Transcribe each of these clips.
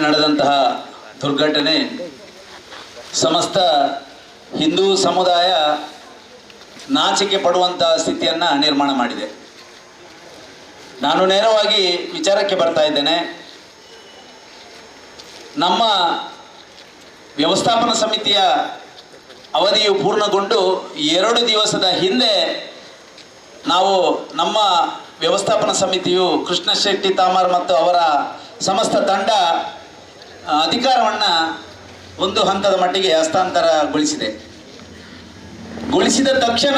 ನಡೆದಂತಹ ದುರ್ಘಟನೆ ಸಮಸ್ತ ಹಿಂದೂ ಸಮುದಾಯ ನಾಚಿಕೆ ಪಡುವಂತಹ ಸ್ಥಿತಿಯನ್ನು ನಿರ್ಮಾಣ ಮಾಡಿದೆ. ನಾನು ನೇರವಾಗಿ ವಿಚಾರಕ್ಕೆ ಬರ್ತಾ ಇದ್ದೇನೆ. ನಮ್ಮ ವ್ಯವಸ್ಥಾಪನಾ ಸಮಿತಿಯ ಅವಧಿಯು ಪೂರ್ಣಗೊಂಡು 2 ದಿವಸದ ಹಿಂದೆ ನಾವು ನಮ್ಮ ವ್ಯವಸ್ಥಾಪನಾ ಸಮಿತಿಯು ಕೃಷ್ಣ ಶೆಟ್ಟಿ ತಾಮರ್ ಮತ್ತು ಅವರ ಸಮಸ್ತ ತಂಡ ಅಧಿಕಾರವನ್ನು ಒಂದು ಹಂತದ ಮಟ್ಟಿಗೆ ಹಸ್ತಾಂತರಗೊಳಿಸಿದೆ. ಗೊಳಿಸಿದ ತಕ್ಷಣ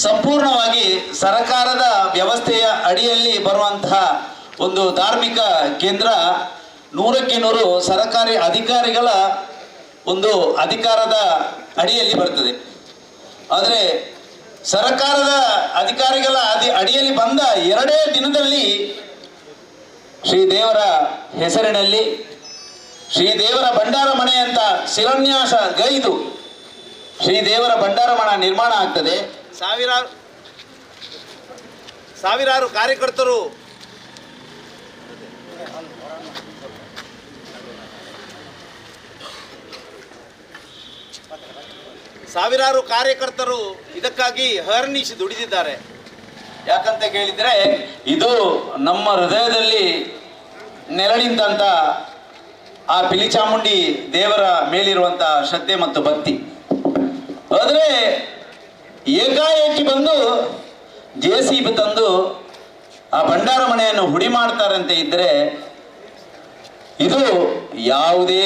ಸಂಪೂರ್ಣವಾಗಿ ಸರ್ಕಾರದ ವ್ಯವಸ್ಥೆಯ ಅಡಿಯಲ್ಲಿ ಬರುವಂತಹ ಒಂದು ಧಾರ್ಮಿಕ ಕೇಂದ್ರ 100ಕ್ಕೆ 100 ಸರ್ಕಾರಿ ಅಧಿಕಾರಿಗಳ ಒಂದು ಅಧಿಕಾರದ ಅಡಿಯಲ್ಲಿ ಬರ್ತದೆ. ಆದರೆ ಸರ್ಕಾರದ ಅಧಿಕಾರಿಗಳ ಅಡಿಯಲ್ಲಿ ಬಂದ 2 ದಿನದಲ್ಲಿ ಶ್ರೀದೇವರ ಹೆಸರಿನಲ್ಲಿ ಶ್ರೀದೇವರ ಭಂಡಾರ ಮನೆ ಅಂತ ಶಿಲಾನ್ಯಾಸ ಗೈದು ಶ್ರೀದೇವರ ಭಂಡಾರ ಮನೆ ನಿರ್ಮಾಣ ಆಗ್ತದೆ. ಸಾವಿರಾರು ಕಾರ್ಯಕರ್ತರು ಇದಕ್ಕಾಗಿ ಹರ್ನಿಶಿ ದುಡಿದಿದ್ದಾರೆ. ಯಾಕಂತ ಕೇಳಿದರೆ ಇದು ನಮ್ಮ ಹೃದಯದಲ್ಲಿ ನೆರಳಿಂದಂಥ ಆ ಪಿಲಿಚಾಮುಂಡಿ ದೇವರ ಮೇಲಿರುವಂಥ ಶ್ರದ್ಧೆ ಮತ್ತು ಭಕ್ತಿ. ಆದರೆ ಏಕಾಏಕಿ ಬಂದು JCB ತಂದು ಆ ಭಂಡಾರ ಮನೆಯನ್ನು ಹುಡಿ ಮಾಡ್ತಾರಂತೆ ಇದ್ದರೆ ಇದು ಯಾವುದೇ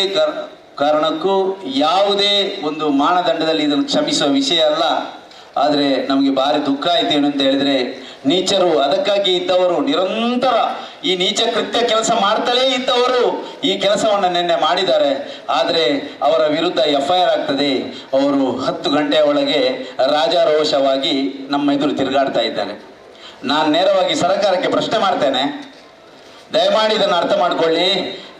ಕಾರಣಕ್ಕೂ ಯಾವುದೇ ಒಂದು ಮಾನದಂಡದಲ್ಲಿ ಇದನ್ನು ಕ್ಷಮಿಸುವ ವಿಷಯ ಅಲ್ಲ. ಆದರೆ ನಮಗೆ ಭಾರಿ ದುಃಖ ಆಯ್ತು ಏನು ಅಂತ ಹೇಳಿದರೆ, ನೀಚರು ಅದಕ್ಕಾಗಿ ಇದ್ದವರು ನಿರಂತರ ಈ ನೀಚ ಕೃತ್ಯ ಕೆಲಸ ಮಾಡ್ತಲೇ ಇದ್ದವರು ಈ ಕೆಲಸವನ್ನು ನಿನ್ನೆ ಮಾಡಿದ್ದಾರೆ. ಆದರೆ ಅವರ ವಿರುದ್ಧ FIR ಆಗ್ತದೆ. ಅವರು 10 ಗಂಟೆಯ ಒಳಗೆ ರಾಜಾರೋಷವಾಗಿ ನಮ್ಮ ಎದುರು ತಿರುಗಾಡ್ತಾ ಇದ್ದಾರೆ. ನಾನು ನೇರವಾಗಿ ಸರ್ಕಾರಕ್ಕೆ ಪ್ರಶ್ನೆ ಮಾಡ್ತೇನೆ, ದಯಮಾಡಿ ಇದನ್ನು ಅರ್ಥ ಮಾಡ್ಕೊಳ್ಳಿ.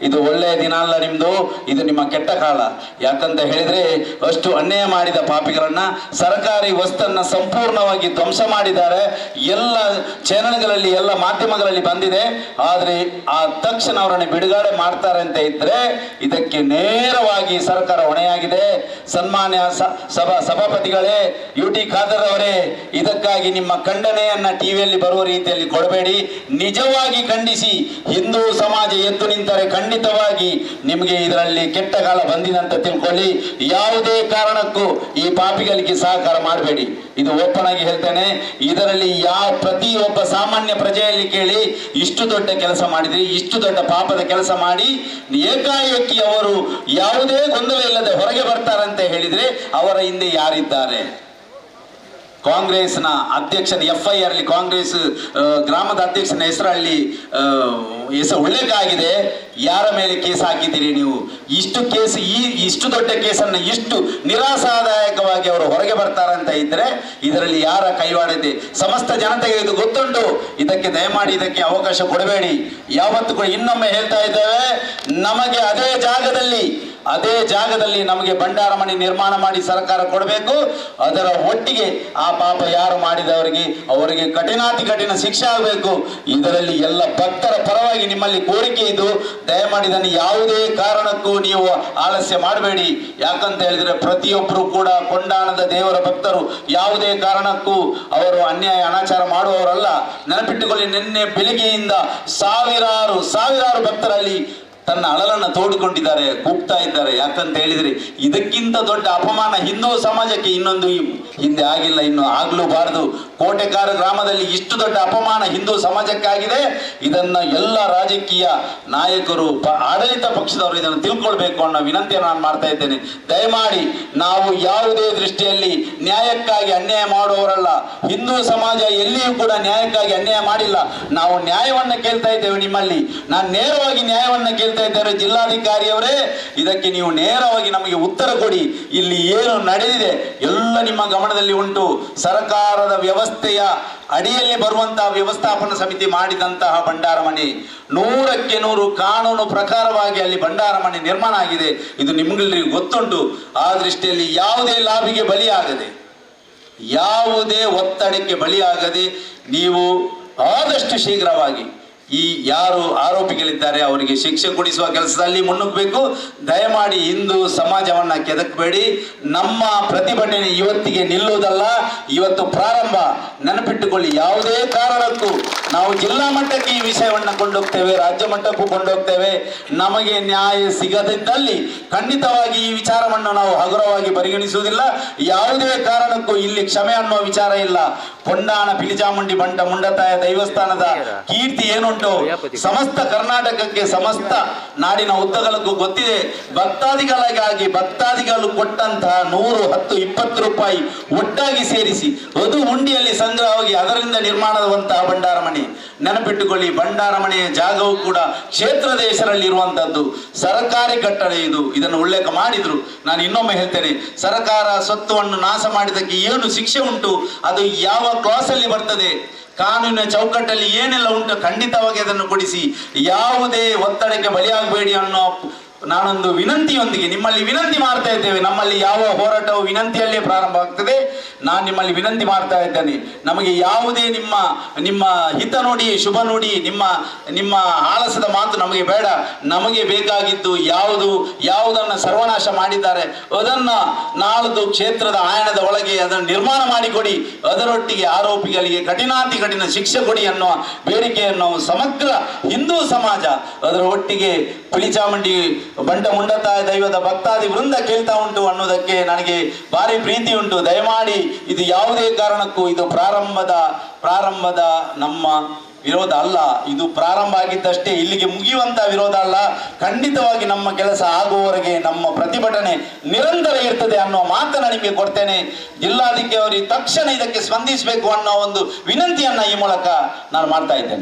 ಇದು ಒಳ್ಳೆಯ ದಿನ ಅಲ್ಲ ನಿಮ್ಮದು, ಇದು ನಿಮ್ಮ ಕೆಟ್ಟ ಕಾಲ. ಯಾಕಂತ ಹೇಳಿದರೆ ಅಷ್ಟು ಅನ್ಯಾಯ ಮಾಡಿದ ಪಾಪಿಗಳನ್ನು ಸರ್ಕಾರಿ ವಸ್ತನ್ನು ಸಂಪೂರ್ಣವಾಗಿ ಧ್ವಂಸ ಮಾಡಿದ್ದಾರೆ. ಎಲ್ಲ ಚಾನೆಲ್ಗಳಲ್ಲಿ ಎಲ್ಲ ಮಾಧ್ಯಮಗಳಲ್ಲಿ ಬಂದಿದೆ. ಆದರೆ ಆ ತಕ್ಷಣ ಅವರನ್ನು ಬಿಡುಗಡೆ ಮಾಡ್ತಾರೆ ಅಂತ ಇದ್ದರೆ ಇದಕ್ಕೆ ನೇರವಾಗಿ ಸರ್ಕಾರ ಹೊಣೆಯಾಗಿದೆ. ಸನ್ಮಾನ್ಯ ಸಭಾಪತಿಗಳೇ, UT ಖಾದರ್ ಅವರೇ, ಇದಕ್ಕಾಗಿ ನಿಮ್ಮ ಖಂಡನೆಯನ್ನು ಟಿವಿಯಲ್ಲಿ ಬರುವ ರೀತಿಯಲ್ಲಿ ಕೊಡಬೇಡಿ. ನಿಜವಾಗಿ ಖಂಡಿಸಿ. ಹಿಂದೂ ಸಮಾಜ ಎದ್ದು ನಿಂತರೆ ಖಂಡಿತವಾಗಿ ನಿಮಗೆ ಇದರಲ್ಲಿ ಕೆಟ್ಟ ಕಾಲ ಬಂದಿದೆ ಅಂತ ತಿಳ್ಕೊಳ್ಳಿ. ಯಾವುದೇ ಕಾರಣಕ್ಕೂ ಈ ಪಾಪಿಗಳಿಗೆ ಸಹಕಾರ ಮಾಡಬೇಡಿ. ಇದು ಓಪನ್ ಆಗಿ ಹೇಳ್ತೇನೆ. ಇದರಲ್ಲಿ ಪ್ರತಿಯೊಬ್ಬ ಸಾಮಾನ್ಯ ಪ್ರಜೆಯಲ್ಲಿ ಕೇಳಿ, ಇಷ್ಟು ದೊಡ್ಡ ಕೆಲಸ ಮಾಡಿದ್ರಿ, ಇಷ್ಟು ದೊಡ್ಡ ಪಾಪದ ಕೆಲಸ ಮಾಡಿ ಏಕಾಏಕಿ ಅವರು ಯಾವುದೇ ಗೊಂದಲ ಇಲ್ಲದೆ ಹೊರಗೆ ಬರ್ತಾರಂತೆ ಹೇಳಿದ್ರೆ ಅವರ ಹಿಂದೆ ಯಾರಿದ್ದಾರೆ? ಕಾಂಗ್ರೆಸ್ನ ಅಧ್ಯಕ್ಷನ FIR ಅಲ್ಲಿ ಕಾಂಗ್ರೆಸ್ ಗ್ರಾಮದ ಅಧ್ಯಕ್ಷನ ಹೆಸರಲ್ಲಿ ಉಲ್ಲೇಖ ಆಗಿದೆ. ಯಾರ ಮೇಲೆ ಕೇಸ್ ಹಾಕಿದ್ದೀರಿ ನೀವು? ಇಷ್ಟು ದೊಡ್ಡ ಕೇಸನ್ನು ಇಷ್ಟು ನಿರಾಶಾದಾಯಕವಾಗಿ ಅವರು ಹೊರಗೆ ಬರ್ತಾರಂತ ಇದ್ರೆ ಇದರಲ್ಲಿ ಯಾರ ಕೈವಾಡಿದೆ? ಸಮಸ್ತ ಜನತೆಗೆ ಇದು ಗೊತ್ತುಂಟು. ಇದಕ್ಕೆ ದಯಮಾಡಿ ಇದಕ್ಕೆ ಅವಕಾಶ ಕೊಡಬೇಡಿ. ಯಾವತ್ತು ಕೂಡ ಇನ್ನೊಮ್ಮೆ ಹೇಳ್ತಾ ಇದ್ದೇವೆ, ನಮಗೆ ಅದೇ ಜಾಗದಲ್ಲಿ ನಮಗೆ ಭಂಡಾರ ಮನೆ ನಿರ್ಮಾಣ ಮಾಡಿ ಸರ್ಕಾರ ಕೊಡಬೇಕು. ಅದರ ಒಟ್ಟಿಗೆ ಆ ಪಾಪ ಯಾರು ಮಾಡಿದವರಿಗೆ ಅವರಿಗೆ ಕಠಿಣಾತಿ ಕಠಿಣ ಶಿಕ್ಷೆ ಆಗಬೇಕು. ಇದರಲ್ಲಿ ಎಲ್ಲ ಭಕ್ತರ ಪರವಾಗಿ ನಿಮ್ಮಲ್ಲಿ ಕೋರಿಕೆ ಇದು. ದಯಮಾಡಿ ಇದನ್ನು ಯಾವುದೇ ಕಾರಣಕ್ಕೂ ನೀವು ಆಲಸ್ಯ ಮಾಡಬೇಡಿ. ಯಾಕಂತ ಹೇಳಿದ್ರೆ ಪ್ರತಿಯೊಬ್ಬರು ಕೂಡ ಕೊಂಡಾಣದ ದೇವರ ಭಕ್ತರು. ಯಾವುದೇ ಕಾರಣಕ್ಕೂ ಅವರು ಅನ್ಯಾಯ ಅನಾಚಾರ ಮಾಡುವವರಲ್ಲ. ನೆನಪಿಟ್ಟುಕೊಳ್ಳಿ, ನಿನ್ನೆ ಬೆಳಿಗ್ಗೆಯಿಂದ ಸಾವಿರಾರು ಭಕ್ತರಲ್ಲಿ ತನ್ನ ಅಳಲನ್ನು ತೋಡಿಕೊಂಡಿದ್ದಾರೆ, ಕೂಗ್ತಾ ಇದ್ದಾರೆ. ಯಾಕಂತ ಹೇಳಿದರೆ ಇದಕ್ಕಿಂತ ದೊಡ್ಡ ಅಪಮಾನ ಹಿಂದೂ ಸಮಾಜಕ್ಕೆ ಇನ್ನೊಂದು ಹಿಂದೆ ಆಗಿಲ್ಲ, ಇನ್ನು ಆಗಲೂಬಾರದು. ಕೋಟೆಕಾರ ಗ್ರಾಮದಲ್ಲಿ ಇಷ್ಟು ದೊಡ್ಡ ಅಪಮಾನ ಹಿಂದೂ ಸಮಾಜಕ್ಕೆ ಆಗಿದೆ. ಇದನ್ನು ಎಲ್ಲ ರಾಜಕೀಯ ನಾಯಕರು, ಆಡಳಿತ ಪಕ್ಷದವರು ಇದನ್ನು ತಿಳ್ಕೊಳ್ಬೇಕು ಅನ್ನೋ ವಿನಂತಿಯನ್ನು ನಾನು ಮಾಡ್ತಾ ಇದ್ದೇನೆ. ದಯಮಾಡಿ ನಾವು ಯಾವುದೇ ದೃಷ್ಟಿಯಲ್ಲಿ ನ್ಯಾಯಕ್ಕಾಗಿ ಅನ್ಯಾಯ ಮಾಡುವವರಲ್ಲ. ಹಿಂದೂ ಸಮಾಜ ಎಲ್ಲಿಯೂ ಕೂಡ ನ್ಯಾಯಕ್ಕಾಗಿ ಅನ್ಯಾಯ ಮಾಡಿಲ್ಲ. ನಾವು ನ್ಯಾಯವನ್ನು ಕೇಳ್ತಾ ಇದ್ದೇವೆ ನಿಮ್ಮಲ್ಲಿ. ನಾನು ನೇರವಾಗಿ ನ್ಯಾಯವನ್ನು ಕೇಳ್ತಾ ಇದ್ದೇವೆ. ಜಿಲ್ಲಾಧಿಕಾರಿಯವರೇ, ಇದಕ್ಕೆ ನೀವು ನೇರವಾಗಿ ನಮಗೆ ಉತ್ತರ ಕೊಡಿ. ಇಲ್ಲಿ ಏನು ನಡೆದಿದೆ ಎಲ್ಲ ನಿಮ್ಮ ಗಮನದಲ್ಲಿ ಉಂಟು. ಸರ್ಕಾರದ ವ್ಯವಸ್ಥೆಯ ಅಡಿಯಲ್ಲಿ ಬರುವಂತಹ ವ್ಯವಸ್ಥಾಪನಾ ಸಮಿತಿ ಮಾಡಿದಂತಹ ಭಂಡಾರ ಮನೆ 100ಕ್ಕೆ 100 ಕಾನೂನು ಪ್ರಕಾರವಾಗಿ ಅಲ್ಲಿ ಭಂಡಾರ ಮನೆ ನಿರ್ಮಾಣ ಆಗಿದೆ. ಇದು ನಿಮ್ಗೆಲ್ಲರಿಗೂ ಗೊತ್ತುಂಟು. ಆ ದೃಷ್ಟಿಯಲ್ಲಿ ಯಾವುದೇ ಲಾಭಿಗೆ ಬಲಿಯಾಗದೆ, ಯಾವುದೇ ಒತ್ತಡಕ್ಕೆ ಬಲಿಯಾಗದೆ ನೀವು ಆದಷ್ಟು ಶೀಘ್ರವಾಗಿ ಈ ಯಾರು ಆರೋಪಿಗಳಿದ್ದಾರೆ ಅವರಿಗೆ ಶಿಕ್ಷೆ ಕೊಡಿಸುವ ಕೆಲಸದಲ್ಲಿ ಮುನ್ನುಗ್ಗಬೇಕು. ದಯಮಾಡಿ ಹಿಂದೂ ಸಮಾಜವನ್ನ ಕೆದಕಬೇಡಿ. ನಮ್ಮ ಪ್ರತಿಭಟನೆ ಇವತ್ತಿಗೆ ನಿಲ್ಲುವುದಲ್ಲ, ಇವತ್ತು ಪ್ರಾರಂಭ. ನೆನಪಿಟ್ಟುಕೊಳ್ಳಿ, ಯಾವುದೇ ಕಾರಣಕ್ಕೂ ನಾವು ಜಿಲ್ಲಾ ಮಟ್ಟಕ್ಕೆ ಈ ವಿಷಯವನ್ನು ಕೊಂಡೋಗ್ತೇವೆ, ರಾಜ್ಯ ಮಟ್ಟಕ್ಕೂ ಕೊಂಡೋಗ್ತೇವೆ. ನಮಗೆ ನ್ಯಾಯ ಸಿಗದಿದ್ದಲ್ಲಿ ಖಂಡಿತವಾಗಿ ಈ ವಿಚಾರವನ್ನು ನಾವು ಹಗುರವಾಗಿ ಪರಿಗಣಿಸುವುದಿಲ್ಲ. ಯಾವುದೇ ಕಾರಣಕ್ಕೂ ಇಲ್ಲಿ ಕ್ಷಮೆ ಅನ್ನುವ ವಿಚಾರ ಇಲ್ಲ. ಪೊಂಡಾಣ ಪಿಲಿಚಾಮುಂಡಿ ಬಂಟ ಮುಂಡತಾಯ ದೈವಸ್ಥಾನದ ಕೀರ್ತಿ ಏನುಂಟು ಸಮಸ್ತ ಕರ್ನಾಟಕಕ್ಕೆ, ಸಮಸ್ತ ನಾಡಿನ ಉದ್ದಗಲಕ್ಕೂ ಗೊತ್ತಿದೆ. ಭಕ್ತಾದಿಗಳಿಗಾಗಿ ಭಕ್ತಾದಿಗಳು ಕೊಟ್ಟಂತಹ 100, 10, 20 ರೂಪಾಯಿ ಒಟ್ಟಾಗಿ ಸೇರಿಸಿ ಅದು ಹುಂಡಿಯಲ್ಲಿ ಸಂಗ್ರಹವಾಗಿ ಅದರಿಂದ ನಿರ್ಮಾಣವಾದಂತಹ ಭಂಡಾರಮನೆ. ನೆನಪಿಟ್ಟುಕೊಳ್ಳಿ, ಭಂಡಾರಮನೆಯ ಜಾಗವು ಕೂಡ ಕ್ಷೇತ್ರದ ಹೆಸರಲ್ಲಿ ಇರುವಂತದ್ದು, ಸರ್ಕಾರಿ ಕಟ್ಟಡ ಇದು. ಇದನ್ನು ಉಲ್ಲೇಖ ಮಾಡಿದ್ರು. ನಾನು ಇನ್ನೊಮ್ಮೆ ಹೇಳ್ತೇನೆ, ಸರ್ಕಾರ ಸ್ವತ್ತುವನ್ನು ನಾಶ ಮಾಡಿದ್ದಕ್ಕೆ ಏನು ಶಿಕ್ಷೆ ಉಂಟು, ಅದು ಯಾವ ಕ್ಲಾಸ್ ಅಲ್ಲಿ ಬರ್ತದೆ, ಕಾನೂನಿನ ಚೌಕಟ್ಟಲ್ಲಿ ಏನೆಲ್ಲ ಉಂಟು, ಖಂಡಿತವಾಗಿ ಅದನ್ನು ಕೊಡಿಸಿ. ಯಾವುದೇ ಒತ್ತಡಕ್ಕೆ ಬಲಿಯಾಗಬೇಡಿ ಅನ್ನೋ ನಾನೊಂದು ವಿನಂತಿಯೊಂದಿಗೆ ನಿಮ್ಮಲ್ಲಿ ವಿನಂತಿ ಮಾಡ್ತಾ ಇದ್ದೇವೆ. ನಮ್ಮಲ್ಲಿ ಯಾವ ಹೋರಾಟವು ವಿನಂತಿಯಲ್ಲೇ ಪ್ರಾರಂಭ ಆಗ್ತದೆ. ನಾನು ನಿಮ್ಮಲ್ಲಿ ವಿನಂತಿ ಮಾಡ್ತಾ ಇದ್ದೇನೆ, ನಮಗೆ ಯಾವುದೇ ನಿಮ್ಮ ಹಿತ ನೋಡಿ, ಶುಭ ನೋಡಿ, ನಿಮ್ಮ ಆಲಸದ ಮಾತು ನಮಗೆ ಬೇಡ. ನಮಗೆ ಬೇಕಾಗಿದ್ದು ಯಾವುದನ್ನು ಸರ್ವನಾಶ ಮಾಡಿದ್ದಾರೆ ಅದನ್ನ ನಾಳ್ದು ಕ್ಷೇತ್ರದ ಆಯಣದ ಒಳಗೆ ಅದನ್ನು ನಿರ್ಮಾಣ ಮಾಡಿಕೊಡಿ. ಅದರೊಟ್ಟಿಗೆ ಆರೋಪಿಗಳಿಗೆ ಕಠಿಣಾತಿ ಕಠಿಣ ಶಿಕ್ಷೆ ಕೊಡಿ ಅನ್ನುವ ಬೇಡಿಕೆಯನ್ನು ಸಮಗ್ರ ಹಿಂದೂ ಸಮಾಜ ಅದರ ಒಟ್ಟಿಗೆ ಪಿಲಿಚಾಮುಂಡಿ ಬಂಟ ಮುಂಡತಾಯ ದೈವದ ಭಕ್ತಾದಿ ವೃಂದ ಕೇಳ್ತಾ ಉಂಟು ಅನ್ನೋದಕ್ಕೆ ನನಗೆ ಭಾರಿ ಪ್ರೀತಿ ಉಂಟು. ದಯಮಾಡಿ ಇದು ಯಾವುದೇ ಕಾರಣಕ್ಕೂ ಇದು ಪ್ರಾರಂಭದ ನಮ್ಮ ವಿರೋಧ ಅಲ್ಲ. ಇದು ಪ್ರಾರಂಭ ಆಗಿದ್ದಷ್ಟೇ, ಇಲ್ಲಿಗೆ ಮುಗಿಯುವಂತ ವಿರೋಧ ಅಲ್ಲ. ಖಂಡಿತವಾಗಿ ನಮ್ಮ ಕೆಲಸ ಆಗುವವರೆಗೆ ನಮ್ಮ ಪ್ರತಿಭಟನೆ ನಿರಂತರ ಇರ್ತದೆ ಅನ್ನೋ ಮಾತನ್ನ ನಿಮಗೆ ಕೊಡ್ತೇನೆ. ಜಿಲ್ಲಾಧಿಕಾರಿ ತಕ್ಷಣ ಇದಕ್ಕೆ ಸ್ಪಂದಿಸಬೇಕು ಅನ್ನೋ ಒಂದು ವಿನಂತಿಯನ್ನ ಈ ಮೂಲಕ ನಾನು ಮಾಡ್ತಾ ಇದ್ದೇನೆ.